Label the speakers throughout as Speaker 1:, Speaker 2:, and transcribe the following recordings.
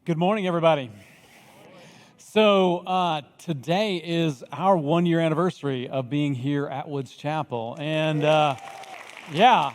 Speaker 1: Good morning, everybody. So today is our 1-year anniversary of being here at Woods Chapel. And yeah,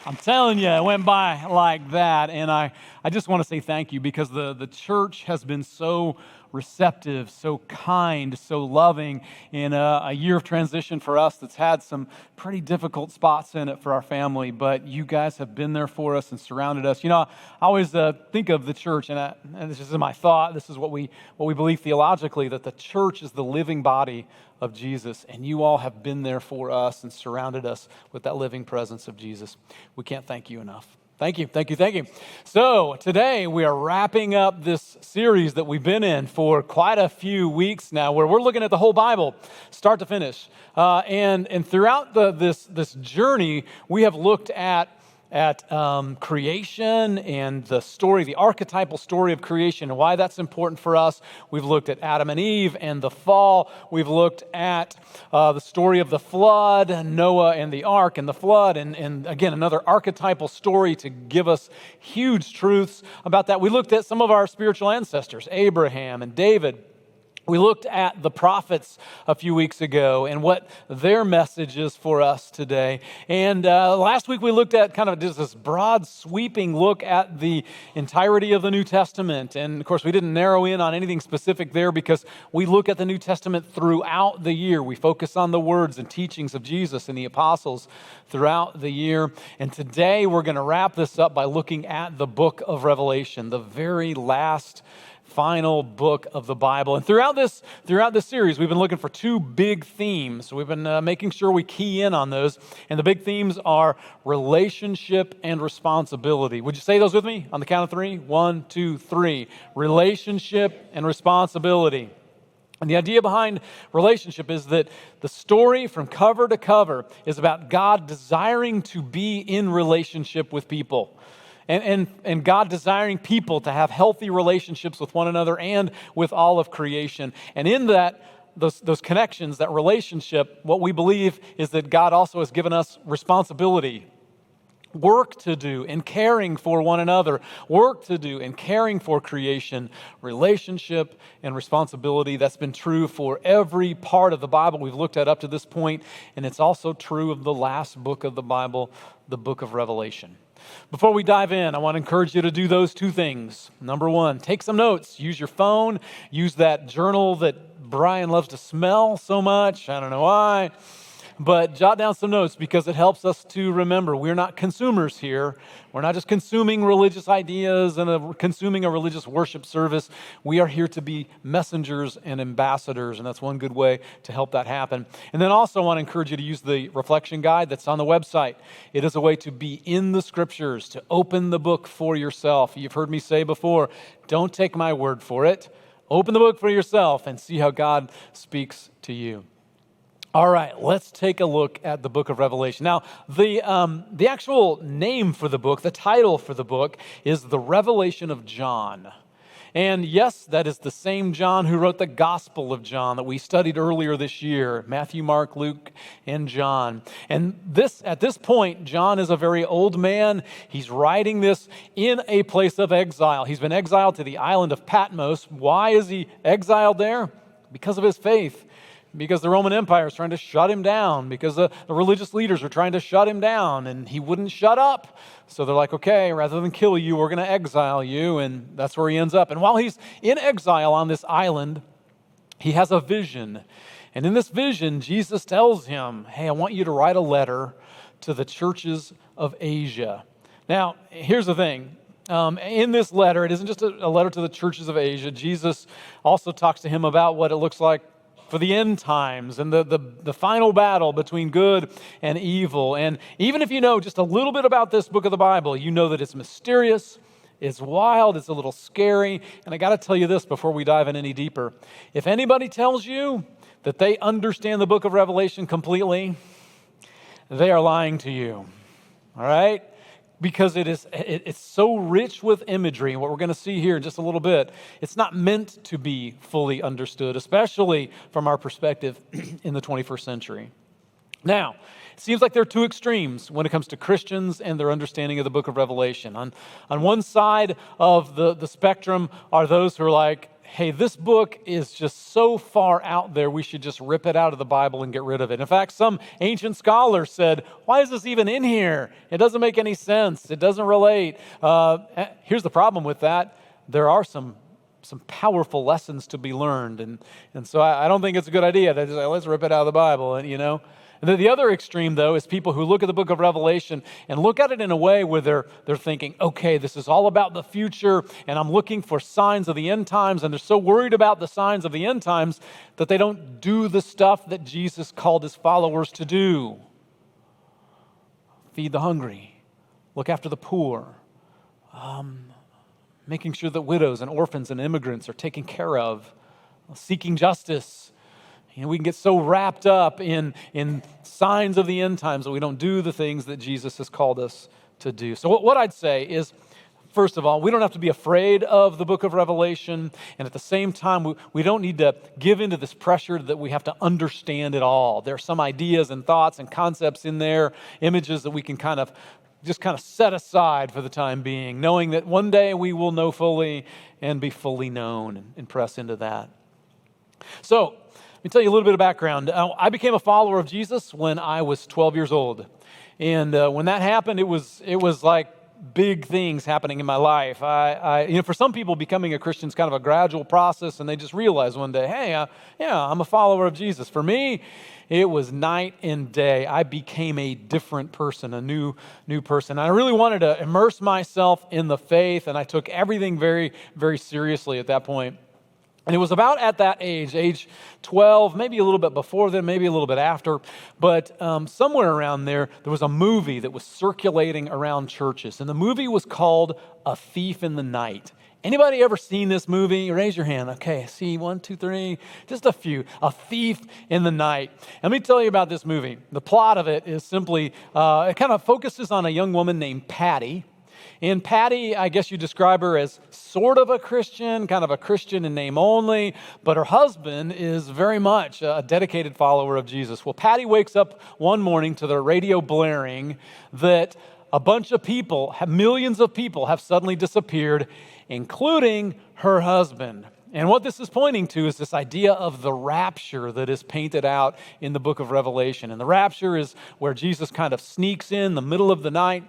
Speaker 1: I'm telling you, it went by like that. And I just want to say thank you because the church has been so receptive, so kind, so loving in a year of transition for us that's had some pretty difficult spots in it for our family, but you guys have been there for us and surrounded us. You know, I always think of the church, and this is my thought, this is what we believe theologically, that the church is the living body of Jesus, and you all have been there for us and surrounded us with that living presence of Jesus. We can't thank you enough. Thank you, thank you, thank you. So today we are wrapping up this series that we've been in for quite a few weeks now, where we're looking at the whole Bible, start to finish. And throughout this journey, we have looked at creation and the story, the archetypal story of creation and why that's important for us. We've looked at Adam and Eve and the fall. We've looked at the story of the flood, Noah and the ark and the flood, and again, another archetypal story to give us huge truths about that. We looked at some of our spiritual ancestors, Abraham and David. We looked at the prophets a few weeks ago and what their message is for us today. And last week we looked at kind of just this broad sweeping look at the entirety of the New Testament. And of course we didn't narrow in on anything specific there because we look at the New Testament throughout the year. We focus on the words and teachings of Jesus and the apostles throughout the year. And today we're going to wrap this up by looking at the book of Revelation, the very last final book of the Bible. And throughout this series, we've been looking for two big themes. We've been making sure we key in on those. And the big themes are relationship and responsibility. Would you say those with me on the count of three? 1, 2, 3. Relationship and responsibility. And the idea behind relationship is that the story from cover to cover is about God desiring to be in relationship with people. And God desiring people to have healthy relationships with one another and with all of creation. And in that, those connections, that relationship, what we believe is that God also has given us responsibility, work to do in caring for one another, work to do in caring for creation, relationship and responsibility. That's been true for every part of the Bible we've looked at up to this point, and it's also true of the last book of the Bible, the book of Revelation. Before we dive in, I want to encourage you to do those two things. Number one, take some notes. Use your phone. Use that journal that Brian loves to smell so much. I don't know why. But jot down some notes because it helps us to remember we're not consumers here. We're not just consuming religious ideas and consuming a religious worship service. We are here to be messengers and ambassadors, and that's one good way to help that happen. And then also I want to encourage you to use the reflection guide that's on the website. It is a way to be in the scriptures, to open the book for yourself. You've heard me say before, don't take my word for it. Open the book for yourself and see how God speaks to you. All right, let's take a look at the book of Revelation. Now, the actual name for the book, the title for the book, is The Revelation of John. And yes, that is the same John who wrote the Gospel of John that we studied earlier this year, Matthew, Mark, Luke, and John. And at this point, John is a very old man. He's writing this in a place of exile. He's been exiled to the island of Patmos. Why is he exiled there? Because of his faith. Because the Roman Empire is trying to shut him down, because the religious leaders are trying to shut him down, and he wouldn't shut up. So they're like, okay, rather than kill you, we're going to exile you, and that's where he ends up. And while he's in exile on this island, he has a vision. And in this vision, Jesus tells him, hey, I want you to write a letter to the churches of Asia. Now, here's the thing. In this letter, it isn't just a letter to the churches of Asia. Jesus also talks to him about what it looks like for the end times and the final battle between good and evil. And even if you know just a little bit about this book of the Bible, you know that it's mysterious, it's wild, it's a little scary. And I got to tell you this before we dive in any deeper. If anybody tells you that they understand the book of Revelation completely, they are lying to you. All right? Because it's so rich with imagery, and what we're going to see here in just a little bit, it's not meant to be fully understood, especially from our perspective in the 21st century. Now, it seems like there are two extremes when it comes to Christians and their understanding of the book of Revelation. On one side of the spectrum are those who are like, hey, this book is just so far out there, we should just rip it out of the Bible and get rid of it. In fact, some ancient scholars said, why is this even in here? It doesn't make any sense. It doesn't relate. Here's the problem with that. There are some powerful lessons to be learned. And so I don't think it's a good idea to just say, let's rip it out of the Bible, And then the other extreme, though, is people who look at the book of Revelation and look at it in a way where they're thinking, okay, this is all about the future, and I'm looking for signs of the end times, and they're so worried about the signs of the end times that they don't do the stuff that Jesus called his followers to do. Feed the hungry, look after the poor, making sure that widows and orphans and immigrants are taken care of, seeking justice. We can get so wrapped up in signs of the end times that we don't do the things that Jesus has called us to do. So what I'd say is, first of all, we don't have to be afraid of the book of Revelation. And at the same time, we don't need to give into this pressure that we have to understand it all. There are some ideas and thoughts and concepts in there, images that we can kind of set aside for the time being, knowing that one day we will know fully and be fully known and press into that. So, let me tell you a little bit of background. I became a follower of Jesus when I was 12 years old. And when that happened, it was like big things happening in my life. For some people, becoming a Christian is kind of a gradual process, and they just realize one day, hey, I'm a follower of Jesus. For me, it was night and day. I became a different person, a new person. I really wanted to immerse myself in the faith, and I took everything very, very seriously at that point. And it was about at that age 12, maybe a little bit before then, maybe a little bit after, but somewhere around there was a movie that was circulating around churches. And the movie was called A Thief in the Night. Anybody ever seen this movie? Raise your hand. Okay, see, 1, 2, 3, just a few. A Thief in the Night. Let me tell you about this movie. The plot of it is simply, it kind of focuses on a young woman named Patty. And Patty, I guess you describe her as sort of a Christian, kind of a Christian in name only, but her husband is very much a dedicated follower of Jesus. Well, Patty wakes up one morning to the radio blaring that a bunch of people, millions of people have suddenly disappeared, including her husband. And what this is pointing to is this idea of the rapture that is painted out in the book of Revelation. And the rapture is where Jesus kind of sneaks in the middle of the night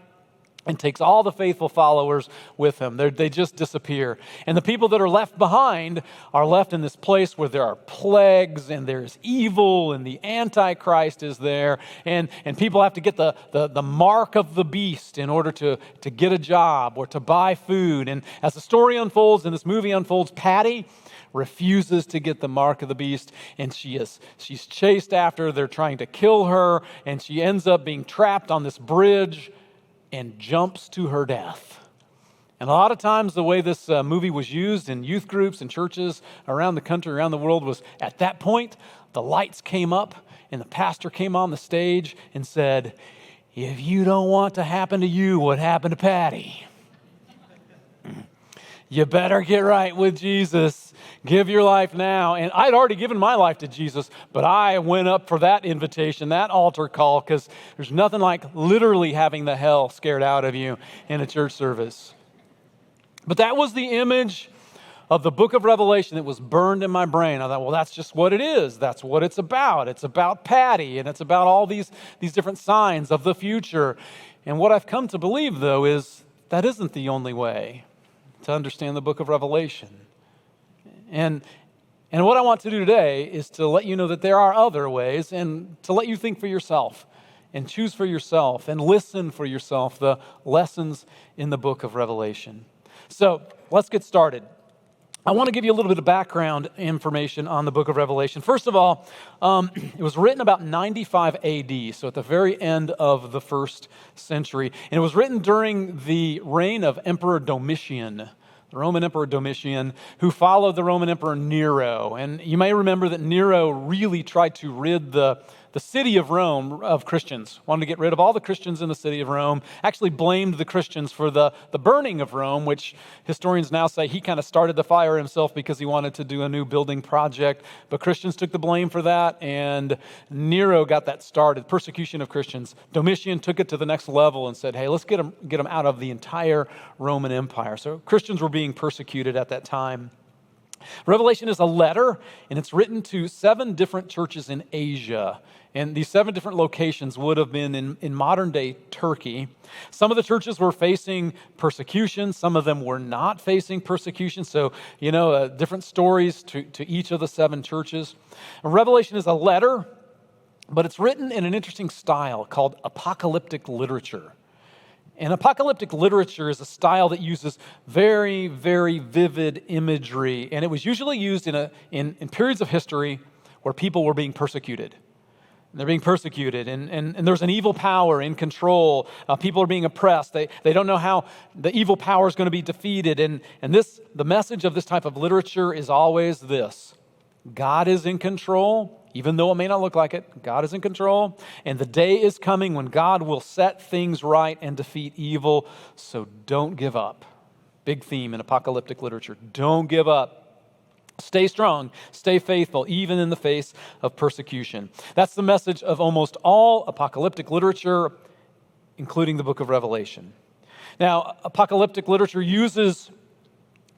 Speaker 1: and takes all the faithful followers with him. They just disappear. And the people that are left behind are left in this place where there are plagues and there's evil and the Antichrist is there. And people have to get the mark of the beast in order to get a job or to buy food. And as the story unfolds and this movie unfolds, Patty refuses to get the mark of the beast, and she's chased after. They're trying to kill her, and she ends up being trapped on this bridge and jumps to her death. And a lot of times the way this movie was used in youth groups and churches around the country, around the world, was at that point, the lights came up and the pastor came on the stage and said, if you don't want to happen to you what happened to Patty, you better get right with Jesus. Give your life now. And I'd already given my life to Jesus, but I went up for that invitation, that altar call, because there's nothing like literally having the hell scared out of you in a church service. But that was the image of the book of Revelation that was burned in my brain. I thought, well, that's just what it is. That's what it's about. It's about Patty, and it's about all these different signs of the future. And what I've come to believe, though, is that isn't the only way to understand the book of Revelation. And what I want to do today is to let you know that there are other ways, and to let you think for yourself and choose for yourself and listen for yourself the lessons in the book of Revelation. So let's get started. I want to give you a little bit of background information on the book of Revelation. First of all, it was written about 95 AD, so at the very end of the first century. And it was written during the reign of Emperor Domitian, the Roman Emperor Domitian, who followed the Roman Emperor Nero. And you may remember that Nero really tried to rid the the city of Rome of Christians, wanted to get rid of all the Christians in the city of Rome, actually blamed the Christians for the burning of Rome, which historians now say he kind of started the fire himself because he wanted to do a new building project. But Christians took the blame for that, and Nero got that started, persecution of Christians. Domitian took it to the next level and said, hey, let's get them out of the entire Roman Empire. So Christians were being persecuted at that time. Revelation is a letter, and it's written to 7 different churches in Asia. And these 7 different locations would have been in modern-day Turkey. Some of the churches were facing persecution. Some of them were not facing persecution. So, different stories to each of the 7 churches. Revelation is a letter, but it's written in an interesting style called apocalyptic literature. And apocalyptic literature is a style that uses very, very vivid imagery, and it was usually used in periods of history where people were being persecuted. They're being persecuted, and there's an evil power in control. People are being oppressed. They don't know how the evil power is going to be defeated. And the message of this type of literature is always this: God is in control. Even though it may not look like it, God is in control, and the day is coming when God will set things right and defeat evil, so don't give up. Big theme in apocalyptic literature. Don't give up. Stay strong, stay faithful, even in the face of persecution. That's the message of almost all apocalyptic literature, including the book of Revelation. Now, apocalyptic literature uses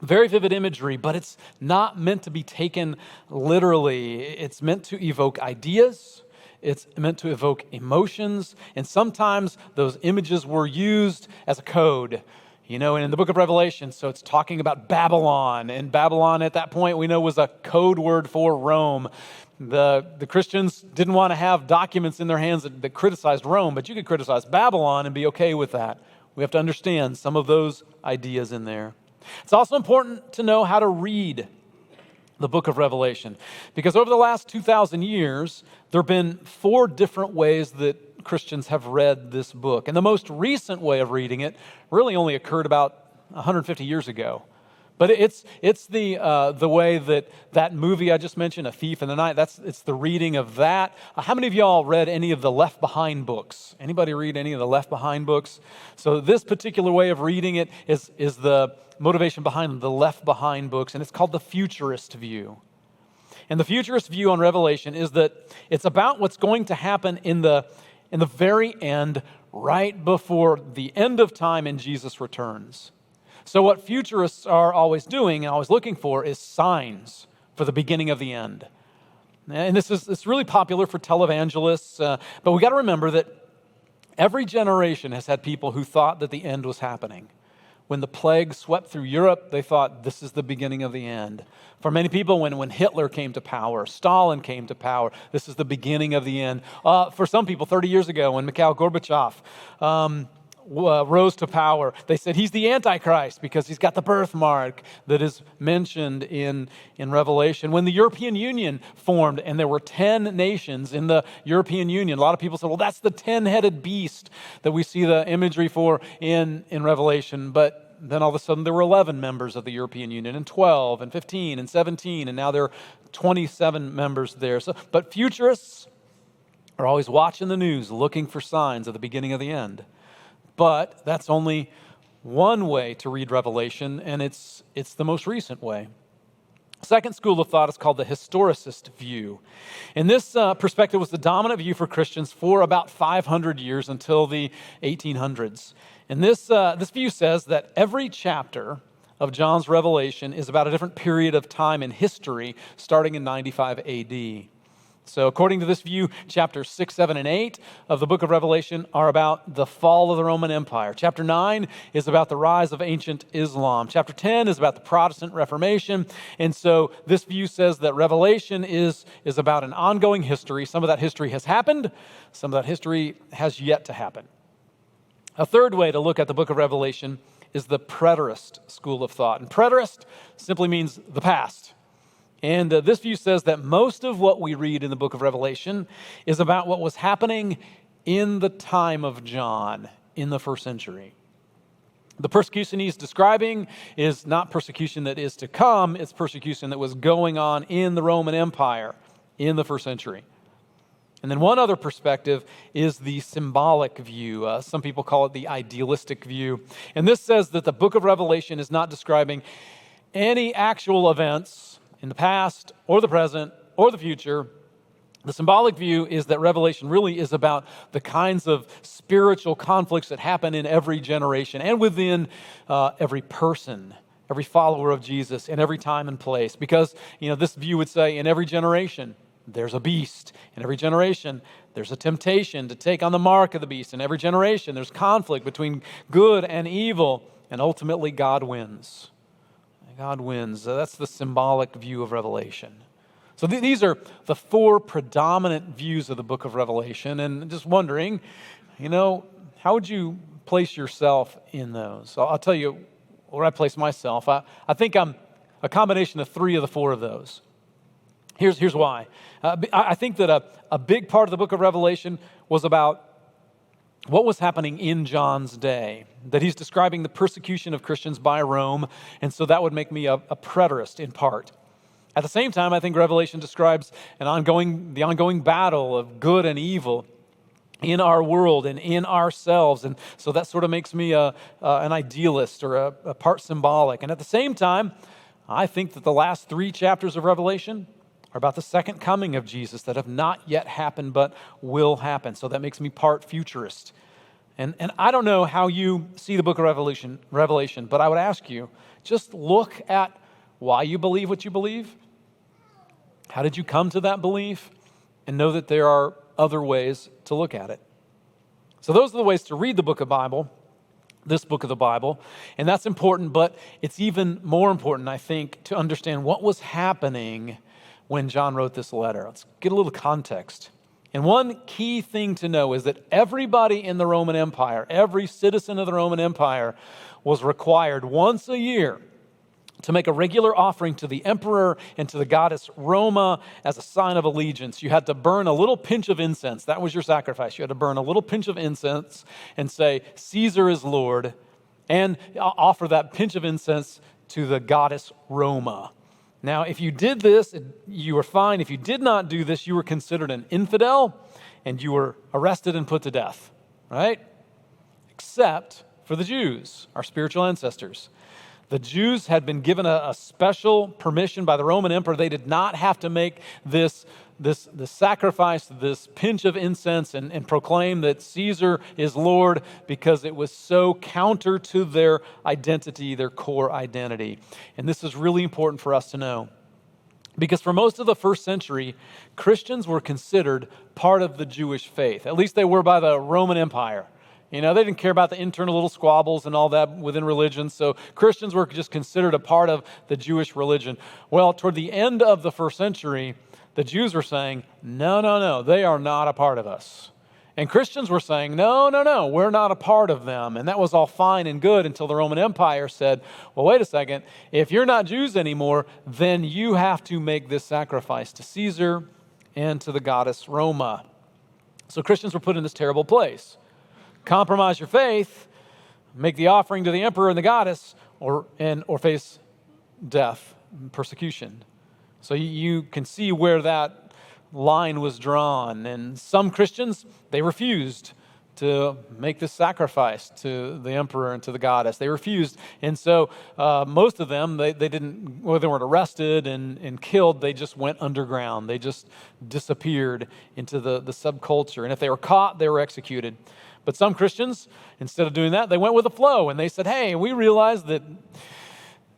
Speaker 1: very vivid imagery, but it's not meant to be taken literally. It's meant to evoke ideas. It's meant to evoke emotions. And sometimes those images were used as a code. And in the book of Revelation, so it's talking about Babylon. And Babylon at that point we know was a code word for Rome. The Christians didn't want to have documents in their hands that criticized Rome, but you could criticize Babylon and be okay with that. We have to understand some of those ideas in there. It's also important to know how to read the book of Revelation, because over the last 2,000 years, there have been 4 different ways that Christians have read this book. And the most recent way of reading it really only occurred about 150 years ago. But it's the way that movie I just mentioned, A Thief in the Night, it's the reading of that. How many of y'all read any of the Left Behind books? Anybody read any of the Left Behind books? So this particular way of reading it is the motivation behind the Left Behind books, and it's called the Futurist View. And the Futurist view on Revelation is that it's about what's going to happen in the very end, right before the end of time and Jesus returns. So what futurists are always doing and always looking for is signs for the beginning of the end. And it's really popular for televangelists, but we got to remember that every generation has had people who thought that the end was happening. When the plague swept through Europe, they thought this is the beginning of the end. For many people, when Hitler came to power, Stalin came to power, this is the beginning of the end. For some people, 30 years ago, when Mikhail Gorbachev rose to power, they said he's the Antichrist because he's got the birthmark that is mentioned in Revelation. When the European Union formed and there were 10 nations in the European Union, a lot of people said, well, that's the 10-headed beast that we see the imagery for in Revelation. But then all of a sudden there were 11 members of the European Union, and 12, and 15, and 17, and now there are 27 members there. But futurists are always watching the news, looking for signs of the beginning of the end. But that's only one way to read Revelation, and it's the most recent way. Second school of thought is called the Historicist View. And this perspective was the dominant view for Christians for about 500 years until the 1800s. And this view says that every chapter of John's Revelation is about a different period of time in history, starting in 95 AD. So according to this view, chapters 6, 7, and 8 of the book of Revelation are about the fall of the Roman Empire. Chapter 9 is about the rise of ancient Islam. Chapter 10 is about the Protestant Reformation. And so this view says that Revelation is about an ongoing history. Some of that history has happened. Some of that history has yet to happen. A third way to look at the book of Revelation is the Preterist school of thought. And preterist simply means the past. And this view says that most of what we read in the book of Revelation is about what was happening in the time of John in the first century. The persecution he's describing is not persecution that is to come, it's persecution that was going on in the Roman Empire in the first century. And then one other perspective is the symbolic view. Some people call it the idealistic view. And this says that the book of Revelation is not describing any actual events in the past or the present or the future. The symbolic view is that Revelation really is about the kinds of spiritual conflicts that happen in every generation and within every person, every follower of Jesus, in every time and place. Because, this view would say in every generation, there's a beast. In every generation, there's a temptation to take on the mark of the beast. In every generation, there's conflict between good and evil, and ultimately God wins. God wins. That's the symbolic view of Revelation. So these are the four predominant views of the book of Revelation, and just wondering, how would you place yourself in those? I'll tell you where I place myself. I think I'm a combination of three of the four of those. Here's why. I think that a big part of the book of Revelation was about what was happening in John's day, that he's describing the persecution of Christians by Rome, and so that would make me a preterist in part. At the same time, I think Revelation describes the ongoing battle of good and evil in our world and in ourselves, and so that sort of makes me an idealist or a part symbolic. And at the same time, I think that the last three chapters of Revelation are about the second coming of Jesus that have not yet happened but will happen. So that makes me part futurist. And I don't know how you see the book of Revelation, but I would ask you, just look at why you believe what you believe. How did you come to that belief? And know that there are other ways to look at it. So those are the ways to read the book of Bible, this book of the Bible. And that's important, but it's even more important, I think, to understand what was happening when John wrote this letter. Let's get a little context. And one key thing to know is that everybody in the Roman Empire, every citizen of the Roman Empire, was required once a year to make a regular offering to the emperor and to the goddess Roma as a sign of allegiance. You had to burn a little pinch of incense. That was your sacrifice. You had to burn a little pinch of incense and say, Caesar is Lord, and offer that pinch of incense to the goddess Roma. Now, if you did this, you were fine. If you did not do this, you were considered an infidel, and you were arrested and put to death, right? Except for the Jews, our spiritual ancestors. The Jews had been given a special permission by the Roman emperor. They did not have to make this sacrifice, this pinch of incense, and proclaim that Caesar is Lord, because it was so counter to their identity, their core identity. And this is really important for us to know, because for most of the first century, Christians were considered part of the Jewish faith. At least they were by the Roman Empire. They didn't care about the internal little squabbles and all that within religion, so Christians were just considered a part of the Jewish religion. Well, toward the end of the first century, the Jews were saying, no, they are not a part of us. And Christians were saying, no, we're not a part of them. And that was all fine and good until the Roman Empire said, well, wait a second, if you're not Jews anymore, then you have to make this sacrifice to Caesar and to the goddess Roma. So Christians were put in this terrible place. Compromise your faith, make the offering to the emperor and the goddess, or face death, persecution. So you can see where that line was drawn. And some Christians, they refused to make this sacrifice to the emperor and to the goddess. They refused. And so most of them, they weren't arrested and killed. They just went underground. They just disappeared into the subculture. And if they were caught, they were executed. But some Christians, instead of doing that, they went with the flow. And they said, hey, we realize that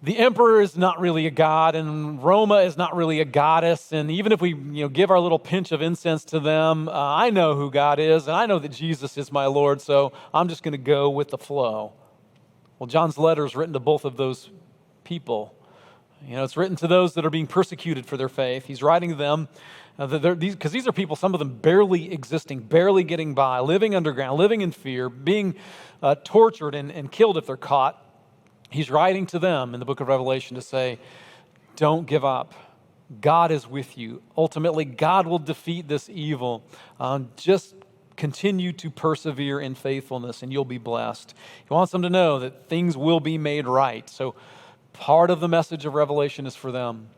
Speaker 1: the emperor is not really a god, and Roma is not really a goddess. And even if we give our little pinch of incense to them, I know who God is, and I know that Jesus is my Lord, so I'm just going to go with the flow. Well, John's letter is written to both of those people. It's written to those that are being persecuted for their faith. He's writing to them because these are people, some of them barely existing, barely getting by, living underground, living in fear, being tortured and killed if they're caught. He's writing to them in the book of Revelation to say, don't give up. God is with you. Ultimately, God will defeat this evil. Just continue to persevere in faithfulness and you'll be blessed. He wants them to know that things will be made right. So part of the message of Revelation is for them.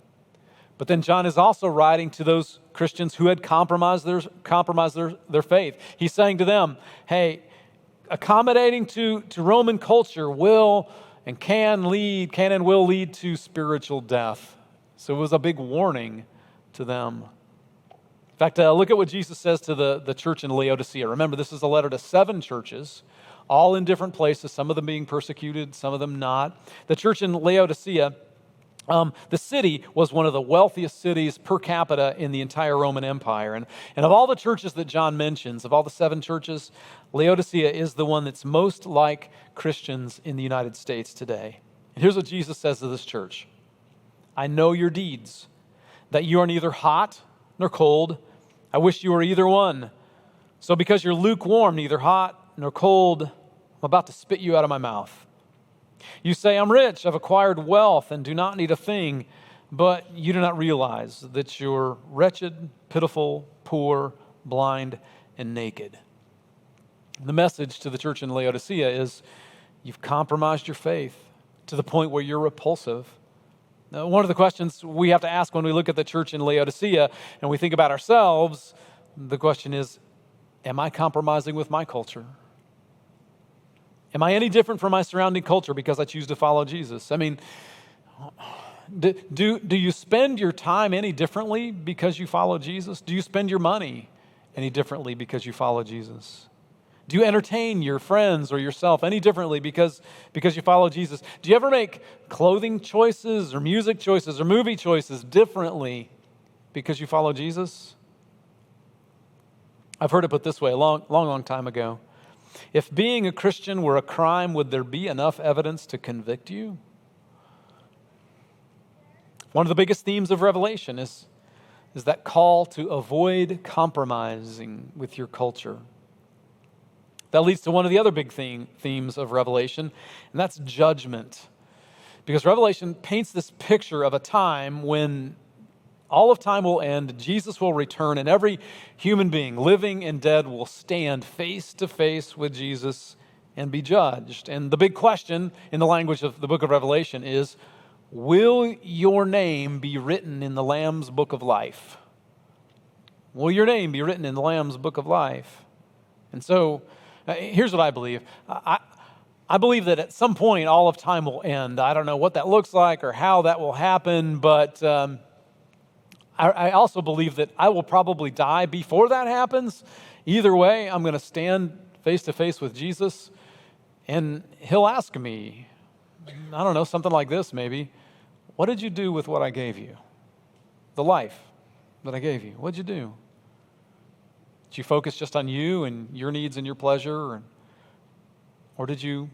Speaker 1: But then John is also writing to those Christians who had compromised their faith. He's saying to them, hey, accommodating to Roman culture will and can and will lead to spiritual death. So it was a big warning to them. In fact, look at what Jesus says to the church in Laodicea. Remember, this is a letter to 7 churches, all in different places, some of them being persecuted, some of them not. The church in Laodicea, the city was one of the wealthiest cities per capita in the entire Roman Empire. And of all the churches that John mentions, of all the 7 churches, Laodicea is the one that's most like Christians in the United States today. And here's what Jesus says to this church. I know your deeds, that you are neither hot nor cold. I wish you were either one. So because you're lukewarm, neither hot nor cold, I'm about to spit you out of my mouth. You say, I'm rich, I've acquired wealth and do not need a thing, but you do not realize that you're wretched, pitiful, poor, blind, and naked. The message to the church in Laodicea is you've compromised your faith to the point where you're repulsive. Now, one of the questions we have to ask when we look at the church in Laodicea and we think about ourselves, the question is, am I compromising with my culture? Am I any different from my surrounding culture because I choose to follow Jesus? I mean, do you spend your time any differently because you follow Jesus? Do you spend your money any differently because you follow Jesus? Do you entertain your friends or yourself any differently because you follow Jesus? Do you ever make clothing choices or music choices or movie choices differently because you follow Jesus? I've heard it put this way a long time ago. If being a Christian were a crime, would there be enough evidence to convict you? One of the biggest themes of Revelation is that call to avoid compromising with your culture. That leads to one of the other big themes of Revelation, and that's judgment. Because Revelation paints this picture of a time when all of time will end, Jesus will return, and every human being, living and dead, will stand face to face with Jesus and be judged. And the big question in the language of the book of Revelation is, will your name be written in the Lamb's book of life? Will your name be written in the Lamb's book of life? And so, here's what I believe. I believe that at some point all of time will end. I don't know what that looks like or how that will happen, but I also believe that I will probably die before that happens. Either way, I'm going to stand face to face with Jesus, and he'll ask me, I don't know, something like this maybe, what did you do with what I gave you? The life that I gave you. What did you do? Did you focus just on you and your needs and your pleasure? Or did you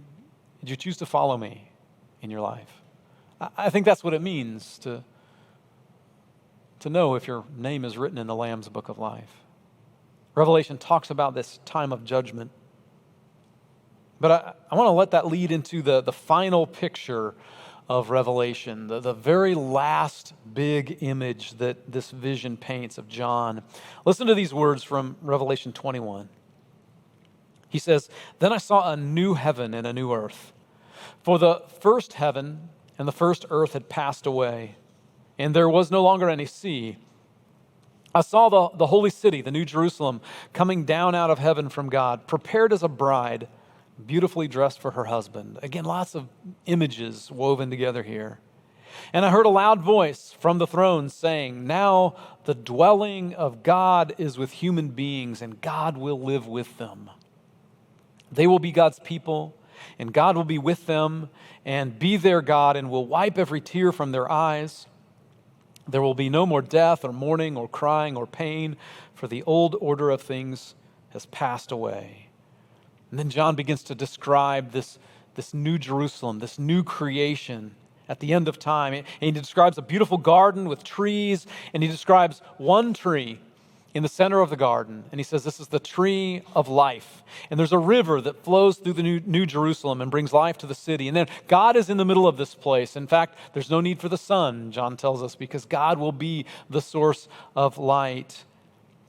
Speaker 1: choose to follow me in your life? I think that's what it means to know if your name is written in the Lamb's book of life. Revelation talks about this time of judgment. But I want to let that lead into the final picture of Revelation, the very last big image that this vision paints of John. Listen to these words from Revelation 21. He says, "Then I saw a new heaven and a new earth. For the first heaven and the first earth had passed away, and there was no longer any sea. I saw the holy city, the New Jerusalem, coming down out of heaven from God, prepared as a bride, beautifully dressed for her husband." Again, lots of images woven together here. "And I heard a loud voice from the throne saying, 'Now the dwelling of God is with human beings, and God will live with them. They will be God's people, and God will be with them and be their God, and will wipe every tear from their eyes. There will be no more death or mourning or crying or pain, for the old order of things has passed away.'" And then John begins to describe this new Jerusalem, this new creation at the end of time. And he describes a beautiful garden with trees, and he describes one tree in the center of the garden. And he says, this is the tree of life. And there's a river that flows through the new Jerusalem and brings life to the city. And then God is in the middle of this place. In fact, there's no need for the sun, John tells us, because God will be the source of light.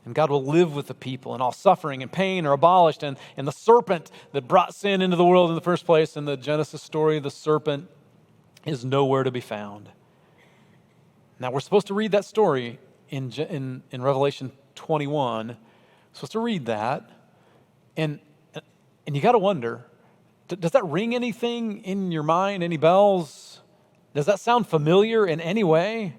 Speaker 1: And God will live with the people, and all suffering and pain are abolished. And the serpent that brought sin into the world in the first place in the Genesis story, the serpent is nowhere to be found. Now, we're supposed to read that story in Revelation 21. We're supposed to read that. And you got to wonder, does that ring anything in your mind, any bells? Does that sound familiar in any way?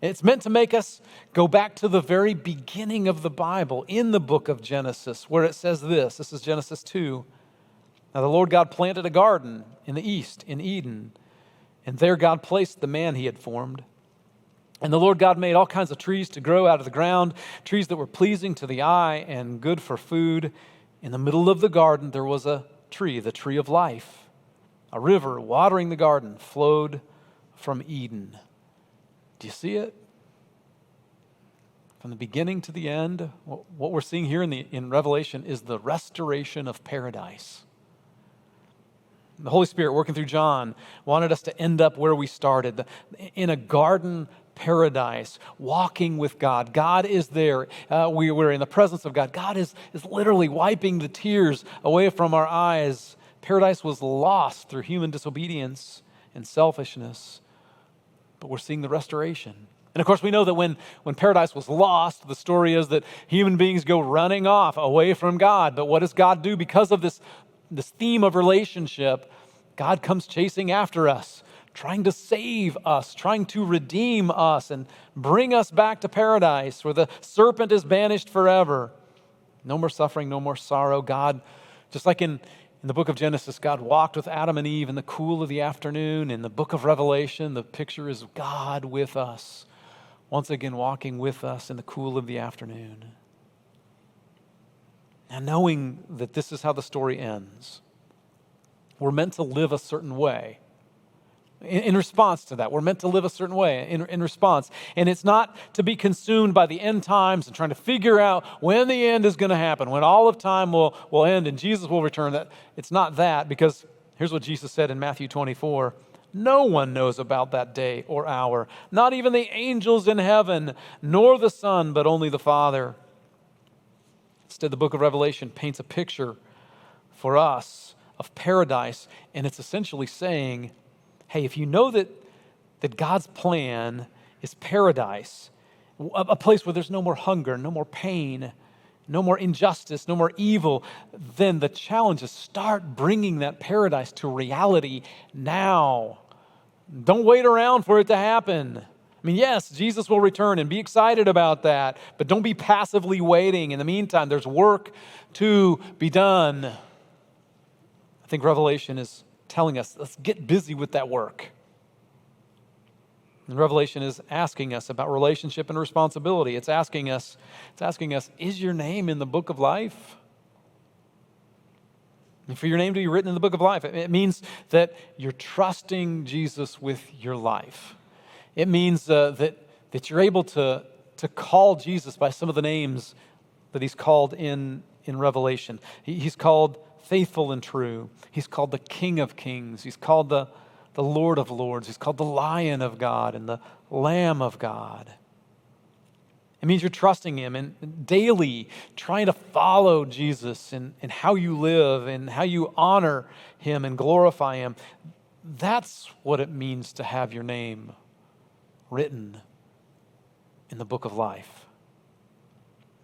Speaker 1: It's meant to make us go back to the very beginning of the Bible in the book of Genesis, where it says this. This is Genesis 2. Now the Lord God planted a garden in the east, in Eden, and there God placed the man he had formed. And the Lord God made all kinds of trees to grow out of the ground, trees that were pleasing to the eye and good for food. In the middle of the garden there was a tree, the tree of life. A river watering the garden flowed from Eden. Do you see it? From the beginning to the end, what we're seeing here in Revelation is the restoration of paradise. The Holy Spirit, working through John, wanted us to end up where we started, in a garden paradise, walking with God. God is there. We're in the presence of God. God is literally wiping the tears away from our eyes. Paradise was lost through human disobedience and selfishness, but we're seeing the restoration. And of course, we know that when paradise was lost, the story is that human beings go running off away from God. But what does God do? Because of this theme of relationship, God comes chasing after us, trying to save us, trying to redeem us and bring us back to paradise where the serpent is banished forever. No more suffering, no more sorrow. God, just like in the book of Genesis, God walked with Adam and Eve in the cool of the afternoon. In the book of Revelation, the picture is God with us, once again walking with us in the cool of the afternoon. Now, knowing that this is how the story ends, we're meant to live a certain way. In response to that, we're meant to live a certain way in response. And it's not to be consumed by the end times and trying to figure out when the end is going to happen, when all of time will end and Jesus will return. It's not that, because here's what Jesus said in Matthew 24. No one knows about that day or hour, not even the angels in heaven, nor the Son, but only the Father. Instead, the book of Revelation paints a picture for us of paradise, and it's essentially saying, hey, if you know that God's plan is paradise, a place where there's no more hunger, no more pain, no more injustice, no more evil, then the challenge is start bringing that paradise to reality now. Don't wait around for it to happen. I mean, yes, Jesus will return and be excited about that, but don't be passively waiting. In the meantime, there's work to be done. I think Revelation is telling us, let's get busy with that work. And Revelation is asking us about relationship and responsibility. It's asking us, is your name in the book of life? And for your name to be written in the book of life, it means that you're trusting Jesus with your life. It means that you're able to call Jesus by some of the names that he's called in Revelation. He's called faithful and true. He's called the King of Kings. He's called the Lord of Lords. He's called the Lion of God and the Lamb of God. It means you're trusting him and daily trying to follow Jesus in how you live and how you honor him and glorify him. That's what it means to have your name written in the book of life.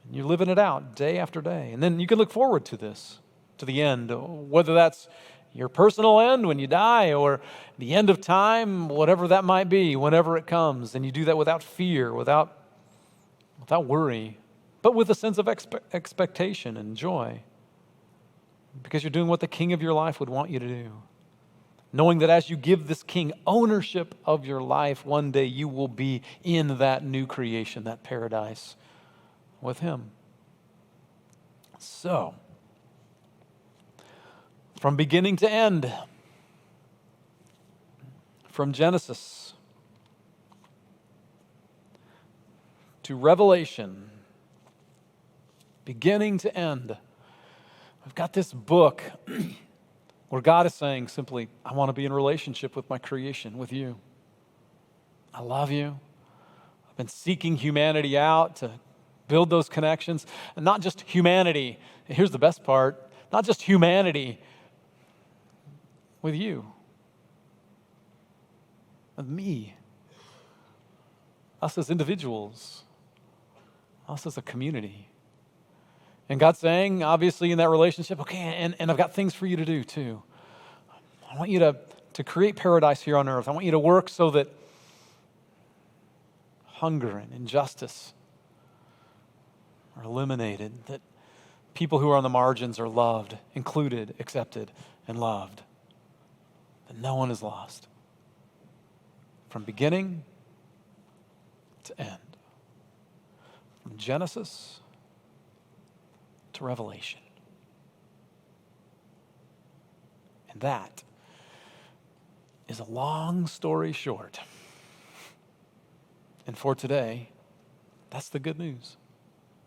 Speaker 1: And you're living it out day after day. And then you can look forward to this, to the end, whether that's your personal end when you die or the end of time, whatever that might be, whenever it comes. And you do that without fear, without worry, but with a sense of expectation and joy, because you're doing what the King of your life would want you to do. Knowing that as you give this King ownership of your life, one day you will be in that new creation, that paradise with him. So, from beginning to end, from Genesis to Revelation, beginning to end, I've got this book where God is saying simply, I want to be in relationship with my creation, with you. I love you. I've been seeking humanity out to build those connections. And not just humanity. Here's the best part. Not just humanity with you. With me. us as individuals, us as a community. And God's saying, obviously, in that relationship, okay, and I've got things for you to do too. I want you to create paradise here on earth. I want you to work so that hunger and injustice are eliminated, that people who are on the margins are loved, included, accepted, and loved, that no one is lost from beginning to end, from Genesis to Revelation. And that is a long story short. And for today, that's the good news.